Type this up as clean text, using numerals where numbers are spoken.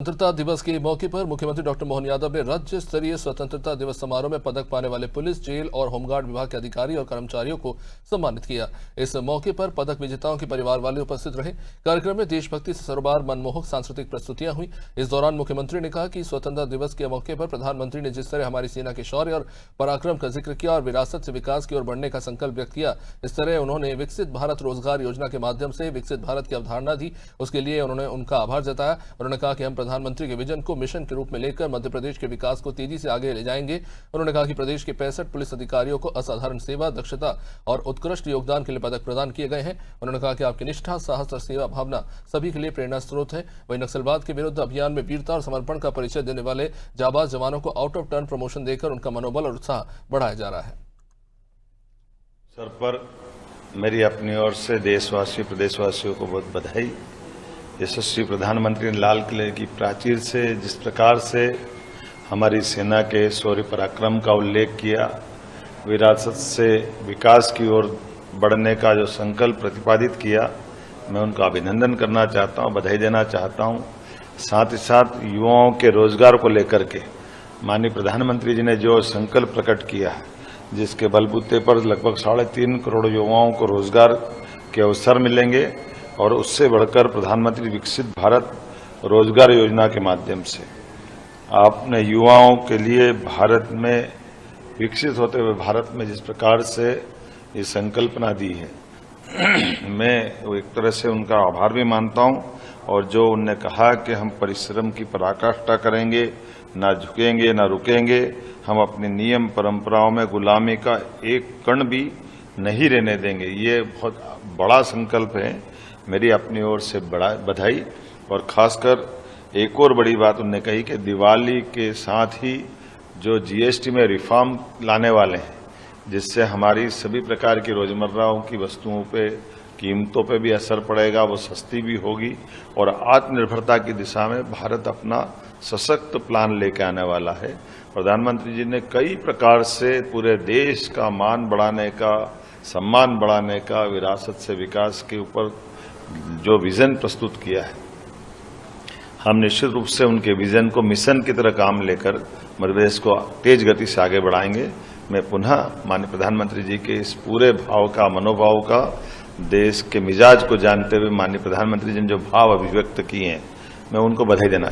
स्वतंत्रता दिवस के मौके पर मुख्यमंत्री डॉक्टर मोहन यादव ने राज्य स्तरीय स्वतंत्रता दिवस समारोह में पदक पाने वाले पुलिस, जेल और होमगार्ड विभाग के अधिकारी और कर्मचारियों को सम्मानित किया। इस मौके पर पदक विजेताओं के परिवार वाले उपस्थित रहे। कार्यक्रम में देशभक्ति से सरोबार मनमोहक सांस्कृतिक प्रस्तुतियां हुई। इस दौरान मुख्यमंत्री ने कहा कि स्वतंत्रता दिवस के मौके पर प्रधानमंत्री ने जिस तरह हमारी सेना के शौर्य और पराक्रम का जिक्र किया और विरासत से विकास की ओर बढ़ने का संकल्प व्यक्त किया, इस तरह उन्होंने विकसित भारत रोजगार योजना के माध्यम से विकसित भारत की अवधारणा दी। उसके लिए उन्होंने उनका आभार जताया। उन्होंने कहा कि हम प्रधानमंत्री के विजन को मिशन के रूप में लेकर मध्य प्रदेश के विकास को तेजी से आगे ले जाएंगे। उन्होंने कहा कि प्रदेश के 65 पुलिस अधिकारियों को असाधारण सेवा, दक्षता और उत्कृष्ट योगदान के लिए पदक प्रदान किए गए हैं। उन्होंने कहा कि आपकी निष्ठा, साहस और सेवा भावना सभी के लिए प्रेरणा स्रोत है। वहीं नक्सलवाद के विरुद्ध अभियान में वीरता और समर्पण का परिचय देने वाले जाबाज जवानों को आउट ऑफ टर्न प्रमोशन देकर उनका मनोबल और उत्साह बढ़ाया जा रहा है। सर पर मेरी अपनी ओर से देशवासी, प्रदेशवासियों को बहुत बधाई। यशस्वी प्रधानमंत्री ने लाल किले की प्राचीर से जिस प्रकार से हमारी सेना के शौर्य पराक्रम का उल्लेख किया, विरासत से विकास की ओर बढ़ने का जो संकल्प प्रतिपादित किया, मैं उनका अभिनंदन करना चाहता हूं, बधाई देना चाहता हूं। साथ ही साथ युवाओं के रोजगार को लेकर के माननीय प्रधानमंत्री जी ने जो संकल्प प्रकट किया है, जिसके बलबूते पर लगभग 3.5 करोड़ युवाओं को रोजगार के अवसर मिलेंगे और उससे बढ़कर प्रधानमंत्री विकसित भारत रोजगार योजना के माध्यम से आपने युवाओं के लिए भारत में विकसित होते हुए भारत में जिस प्रकार से ये संकल्पना दी है, मैं एक तरह से उनका आभार भी मानता हूं। और जो उनने कहा कि हम परिश्रम की पराकाष्ठा करेंगे, ना झुकेंगे ना रुकेंगे, हम अपने नियम परंपराओं में गुलामी का एक कण भी नहीं रहने देंगे, ये बहुत बड़ा संकल्प है। मेरी अपनी ओर से बड़ा बधाई। और खासकर एक और बड़ी बात उन्होंने कही कि दिवाली के साथ ही जो जीएसटी में रिफॉर्म लाने वाले हैं, जिससे हमारी सभी प्रकार की रोजमर्राओं की वस्तुओं पे, कीमतों पे भी असर पड़ेगा, वो सस्ती भी होगी और आत्मनिर्भरता की दिशा में भारत अपना सशक्त प्लान लेके आने वाला है। प्रधानमंत्री जी ने कई प्रकार से पूरे देश का मान बढ़ाने का, सम्मान बढ़ाने का, विरासत से विकास के ऊपर जो विजन प्रस्तुत किया है, हम निश्चित रूप से उनके विजन को मिशन की तरह काम लेकर मध्य प्रदेश को तेज गति से आगे बढ़ाएंगे। मैं पुनः माननीय प्रधानमंत्री जी के इस पूरे भाव का, मनोभाव का, देश के मिजाज को जानते हुए माननीय प्रधानमंत्री जी ने जो भाव अभिव्यक्त किए हैं, मैं उनको बधाई देना